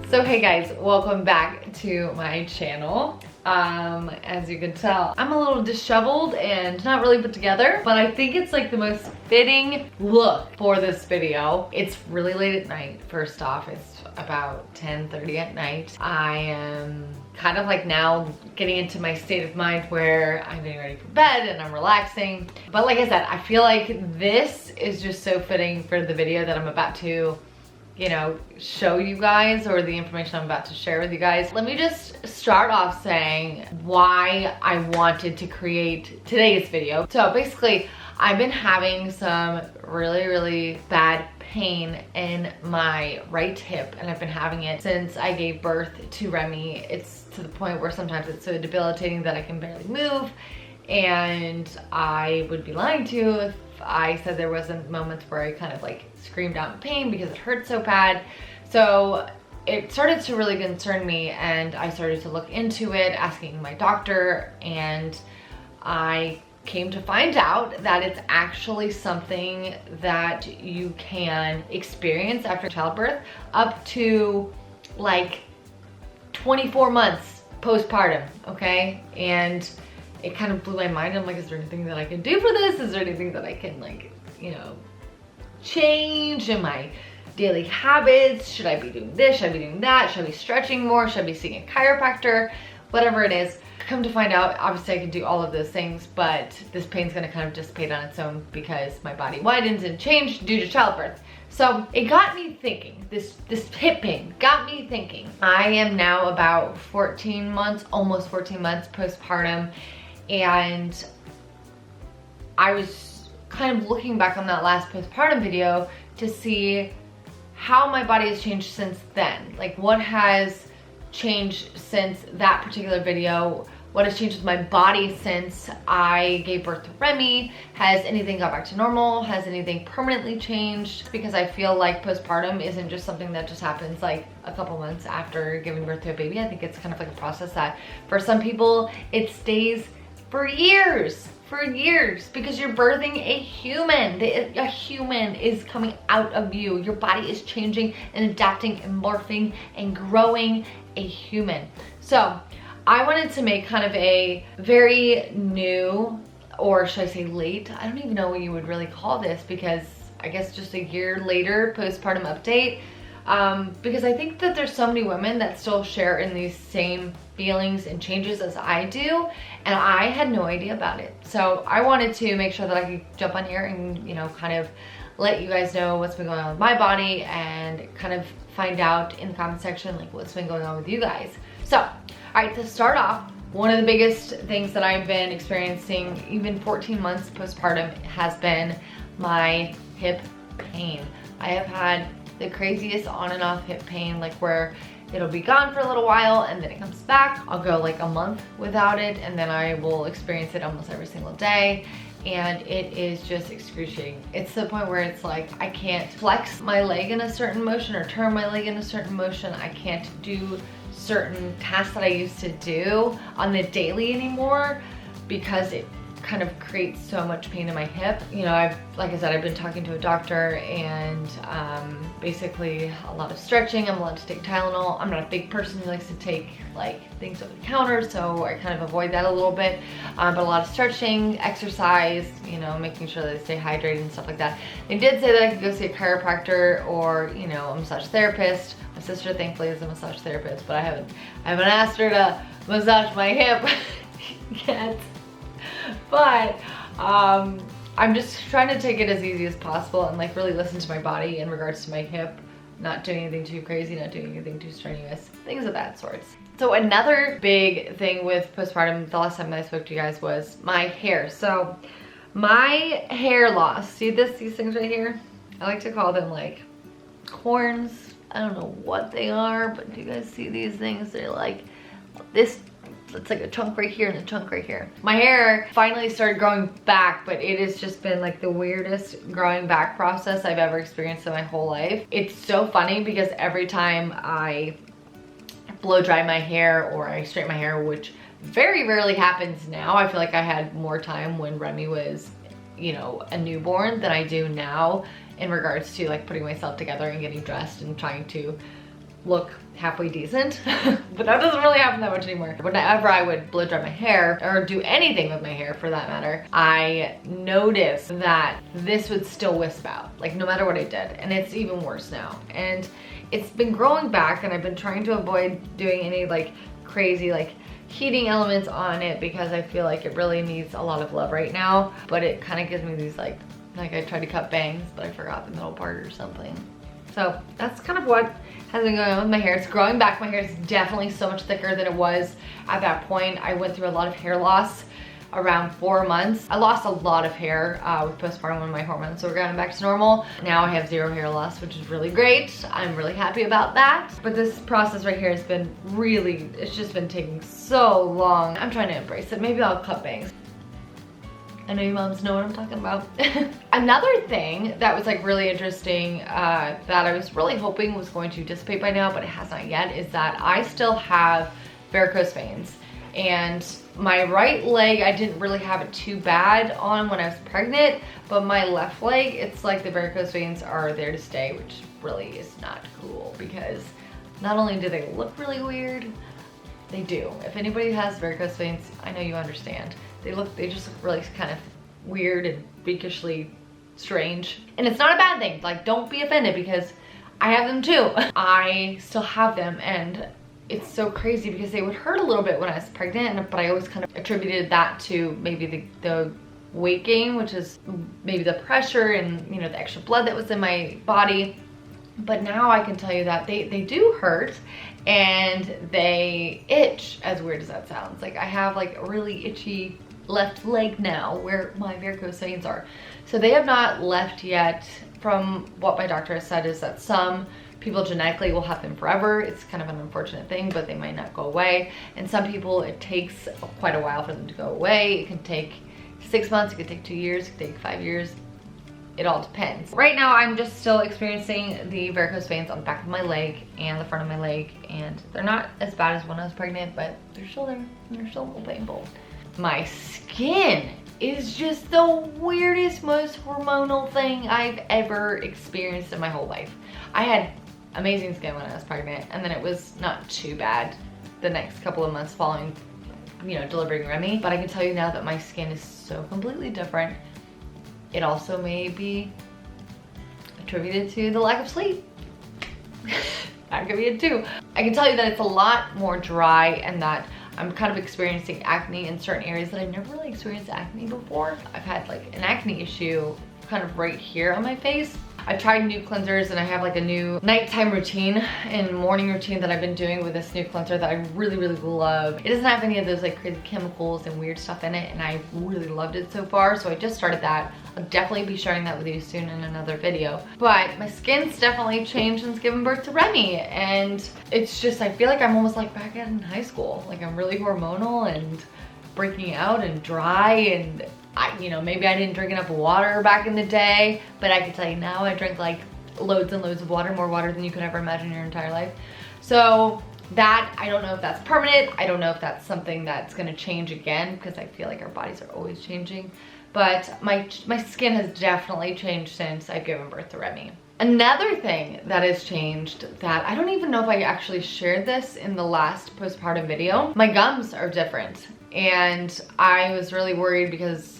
So hey guys, welcome back to my channel. As you can tell, I'm a little disheveled and not really put together, but I think it's like the most fitting look for this video. It's really late at night. First off, it's about 10:30 at night. I am kind of like now getting into my state of mind where I'm getting ready for bed and I'm relaxing. But like I said, I feel like this is just so fitting for the video that I'm about to, you know, show you guys, or the information I'm about to share with you guys. Let me just start off saying why I wanted to create today's video. So basically, I've been having some really bad pain in my right hip, and I've been having it since I gave birth to Remi. It's to the point where sometimes it's so debilitating that I can barely move, and I would be lying to you if I said there wasn't moments where I kind of like screamed out in pain because it hurt so bad. So it started to really concern me, and I started to look into it, asking my doctor, and I came to find out that it's actually something that you can experience after childbirth up to like 24 months postpartum, okay? And it kind of blew my mind. I'm like, is there anything that I can do for this? Is there anything that I can, like, you know, change in my daily habits? Should I be doing this? Should I be doing that? Should I be stretching more? Should I be seeing a chiropractor? Whatever it is. Come to find out, obviously I can do all of those things, but this pain's gonna kind of dissipate on its own because my body widens and changed due to childbirth. So it got me thinking, this hip pain got me thinking. I am now about 14 months, almost 14 months postpartum, and I was kind of looking back on that last postpartum video to see how my body has changed since then. Like, what has changed since that particular video? What has changed with my body since I gave birth to Remi? Has anything got back to normal? Has anything permanently changed? Because I feel like postpartum isn't just something that just happens like a couple months after giving birth to a baby. I think it's kind of like a process that for some people it stays for years, because you're birthing a human. A human is coming out of you. Your body is changing and adapting and morphing and growing a human. So I wanted to make kind of a very new, or should I say late, I don't even know what you would really call this, because I guess just a year later postpartum update. Because I think that there's so many women that still share in these same feelings and changes as I do, and I had no idea about it. So I wanted to make sure that I could jump on here and, you know, kind of let you guys know what's been going on with my body, and kind of find out in the comment section like what's been going on with you guys. So, all right, to start off, one of the biggest things that I've been experiencing, even 14 months postpartum, has been my hip pain. I have had the craziest on and off hip pain, like where it'll be gone for a little while and then it comes back. I'll go like a month without it, and then I will experience it almost every single day, and it is just excruciating. It's to the point where it's like I can't flex my leg in a certain motion or turn my leg in a certain motion. I can't do certain tasks that I used to do on the daily anymore because it kind of creates so much pain in my hip. You know, like I said, I've been talking to a doctor, and basically a lot of stretching. I'm allowed to take Tylenol. I'm not a big person who likes to take like things over the counter, so I kind of avoid that a little bit. But a lot of stretching, exercise, you know, making sure that I stay hydrated and stuff like that. They did say that I could go see a chiropractor or, you know, a massage therapist. My sister thankfully is a massage therapist, but I haven't asked her to massage my hip yet. But I'm just trying to take it as easy as possible and like really listen to my body in regards to my hip, not doing anything too crazy, not doing anything too strenuous, things of that sort. So another big thing with postpartum, the last time I spoke to you guys, was my hair. So my hair loss, see these things right here? I like to call them like corns. I don't know what they are, but do you guys see these things? They're like this. It's like a chunk right here and a chunk right here. My hair finally started growing back, but it has just been like the weirdest growing back process I've ever experienced in my whole life. It's so funny because every time I blow dry my hair or I straighten my hair, which very rarely happens now. I feel like I had more time when Remi was, you know, a newborn than I do now in regards to like putting myself together and getting dressed and trying to look halfway decent, but that doesn't really happen that much anymore. Whenever I would blow dry my hair or do anything with my hair for that matter, I noticed that this would still wisp out, like no matter what I did, and it's even worse now. And it's been growing back, and I've been trying to avoid doing any like crazy like heating elements on it because I feel like it really needs a lot of love right now, but it kind of gives me these like I tried to cut bangs, but I forgot the middle part or something. So that's kind of what has been going on with my hair. It's growing back. My hair is definitely so much thicker than it was at that point. I went through a lot of hair loss around 4 months. I lost a lot of hair with postpartum when my hormones were going back to normal. Now I have 0 hair loss, which is really great. I'm really happy about that. But this process right here has been really, it's just been taking so long. I'm trying to embrace it. Maybe I'll cut bangs. I know you moms know what I'm talking about. Another thing that was like really interesting that I was really hoping was going to dissipate by now, but it has not yet, is that I still have varicose veins. And my right leg, I didn't really have it too bad on when I was pregnant, but my left leg, it's like the varicose veins are there to stay, which really is not cool because not only do they look really weird, they do. If anybody has varicose veins, I know you understand. They just look really kind of weird and freakishly strange. And it's not a bad thing. Like, don't be offended because I have them too. I still have them, and it's so crazy because they would hurt a little bit when I was pregnant, but I always kind of attributed that to maybe the weight gain, which is maybe the pressure and, you know, the extra blood that was in my body. But now I can tell you that they do hurt and they itch, as weird as that sounds. Like, I have like a really itchy left leg now where my varicose veins are. So they have not left yet. From what my doctor has said is that some people genetically will have them forever. It's kind of an unfortunate thing, but they might not go away. And some people, it takes quite a while for them to go away. It can take 6 months, it could take 2 years, it could take 5 years. It all depends. Right now, I'm just still experiencing the varicose veins on the back of my leg and the front of my leg, and they're not as bad as when I was pregnant, but they're still there. They're still a little painful. My skin is just the weirdest, most hormonal thing I've ever experienced in my whole life. I had amazing skin when I was pregnant, and then it was not too bad the next couple of months following, you know, delivering Remi. But I can tell you now that my skin is so completely different. It also may be attributed to the lack of sleep. That could be it too. I can tell you that it's a lot more dry and that I'm kind of experiencing acne in certain areas that I've never really experienced acne before. I've had like an acne issue kind of right here on my face. I tried new cleansers and I have like a new nighttime routine and morning routine that I've been doing with this new cleanser that I really, really love. It doesn't have any of those like crazy chemicals and weird stuff in it, and I really loved it so far. So I just started that. I'll definitely be sharing that with you soon in another video. But my skin's definitely changed since giving birth to Remi, and it's just, I feel like I'm almost like back in high school. Like, I'm really hormonal and breaking out and dry, and you know, maybe I didn't drink enough water back in the day, but I can tell you now I drink like loads and loads of water, more water than you could ever imagine in your entire life. So that, I don't know if that's permanent. I don't know if that's something that's gonna change again, because I feel like our bodies are always changing. But my skin has definitely changed since I've given birth to Remi. Another thing that has changed that I don't even know if I actually shared this in the last postpartum video, my gums are different. And I was really worried because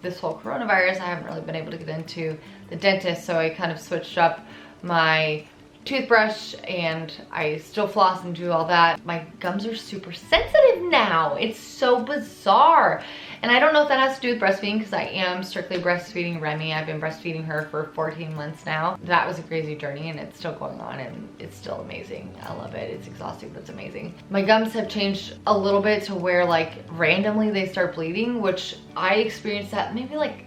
this whole coronavirus, I haven't really been able to get into the dentist, so I kind of switched up my toothbrush and I still floss and do all that. My gums are super sensitive now. It's so bizarre. And I don't know if that has to do with breastfeeding, because I am strictly breastfeeding Remi. I've been breastfeeding her for 14 months now. That was a crazy journey and it's still going on and it's still amazing. I love it. It's exhausting, but it's amazing. My gums have changed a little bit to where like randomly they start bleeding, which I experienced that maybe like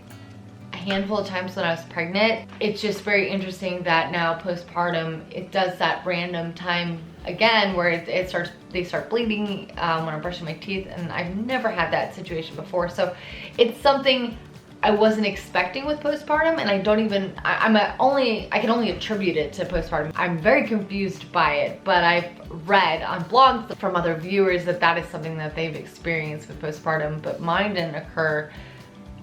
a handful of times when I was pregnant. It's just very interesting that now postpartum, it does that random time again where they start bleeding when I'm brushing my teeth, and I've never had that situation before. So it's something I wasn't expecting with postpartum, and I can only attribute it to postpartum. I'm very confused by it, but I've read on blogs from other viewers that that is something that they've experienced with postpartum, but mine didn't occur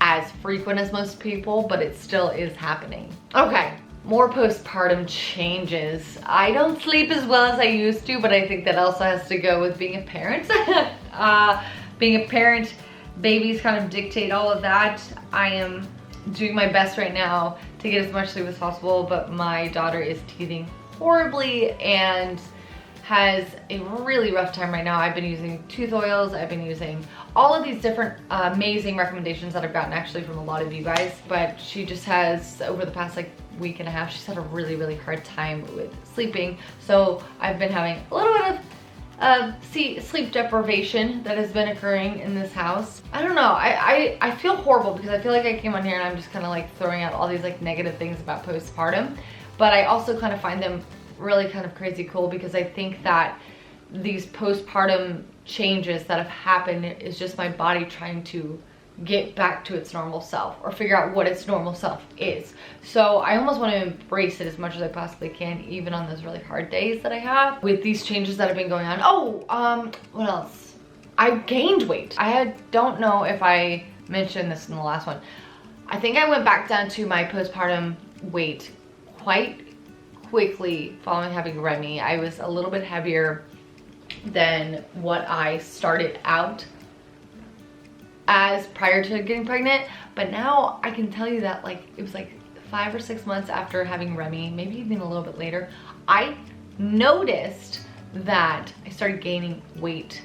as frequent as most people, but it still is happening. Okay, more postpartum changes. I don't sleep as well as I used to, but I think that also has to go with being a parent. Being a parent, babies kind of dictate all of that. I am doing my best right now to get as much sleep as possible, but my daughter is teething horribly and has a really rough time right now. I've been using tooth oils, I've been using all of these different amazing recommendations that I've gotten actually from a lot of you guys, but she just has, over the past like week and a half, she's had a really hard time with sleeping. So I've been having a little bit of sleep deprivation that has been occurring in this house. I don't know, I feel horrible because I feel like I came on here and I'm just kind of like throwing out all these like negative things about postpartum, but I also kind of find them really kind of crazy cool because I think that these postpartum changes that have happened is just my body trying to get back to its normal self or figure out what its normal self is. So I almost want to embrace it as much as I possibly can, even on those really hard days that I have with these changes that have been going on. Oh, what else? I gained weight. Don't know if I mentioned this in the last one. I think I went back down to my postpartum weight quite quickly following having Remi. I was a little bit heavier than what I started out as prior to getting pregnant, but now I can tell you that like it was like 5 or 6 months after having Remi, maybe even a little bit later, I noticed that I started gaining weight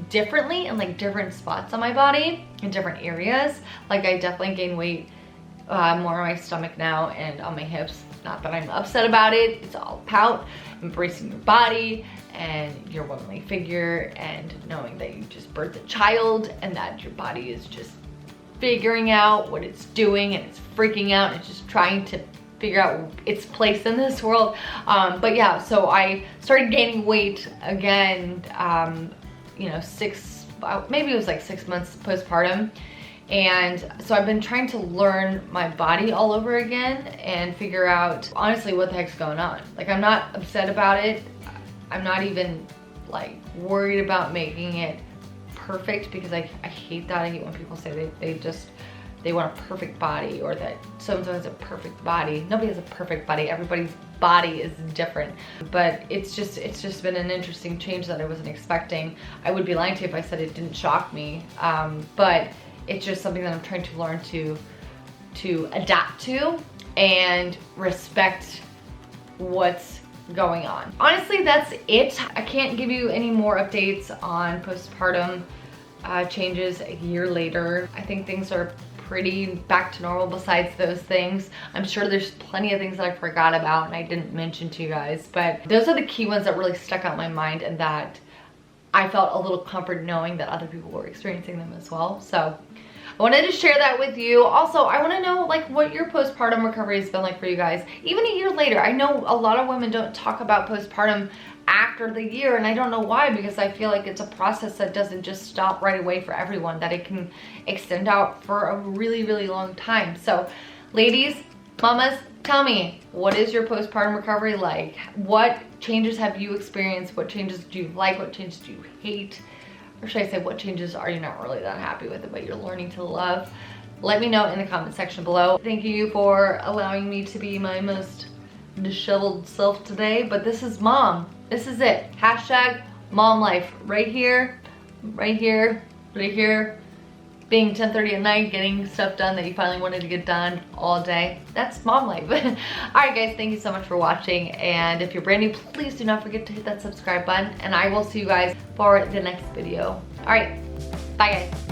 differently in like different spots on my body in different areas. Like I definitely gained weight more on my stomach now and on my hips. Not that I'm upset about it, it's all about embracing your body and your womanly figure and knowing that you just birthed a child and that your body is just figuring out what it's doing and it's freaking out and it's just trying to figure out its place in this world. But yeah, so I started gaining weight again, you know, maybe it was like 6 months postpartum. And so I've been trying to learn my body all over again and figure out honestly what the heck's going on. Like I'm not upset about it. I'm not even like worried about making it perfect because I hate that. I hate when people say they want a perfect body or that so-and-so has a perfect body. Nobody has a perfect body. Everybody's body is different. But it's just been an interesting change that I wasn't expecting. I would be lying to you if I said it didn't shock me. But it's just something that I'm trying to learn to adapt to and respect what's going on. Honestly, that's it. I can't give you any more updates on postpartum changes a year later. I think things are pretty back to normal besides those things. I'm sure there's plenty of things that I forgot about and I didn't mention to you guys, but those are the key ones that really stuck out in my mind and that I felt a little comfort knowing that other people were experiencing them as well. So I wanted to share that with you. Also, I want to know like what your postpartum recovery has been like for you guys. Even a year later, I know a lot of women don't talk about postpartum after the year, and I don't know why, because I feel like it's a process that doesn't just stop right away for everyone, that it can extend out for a really long time. So ladies, mamas, tell me, what is your postpartum recovery like? What changes have you experienced? What changes do you like? What changes do you hate? Or should I say, what changes are you not really that happy with, but you're learning to love? Let me know in the comment section below. Thank you for allowing me to be my most disheveled self today, but this is mom. This is it. Hashtag mom life. Right here, right here, right here. Being 10:30 at night, getting stuff done that you finally wanted to get done all day. That's mom life. Alright guys, thank you so much for watching. And if you're brand new, please do not forget to hit that subscribe button. And I will see you guys for the next video. Alright, bye guys.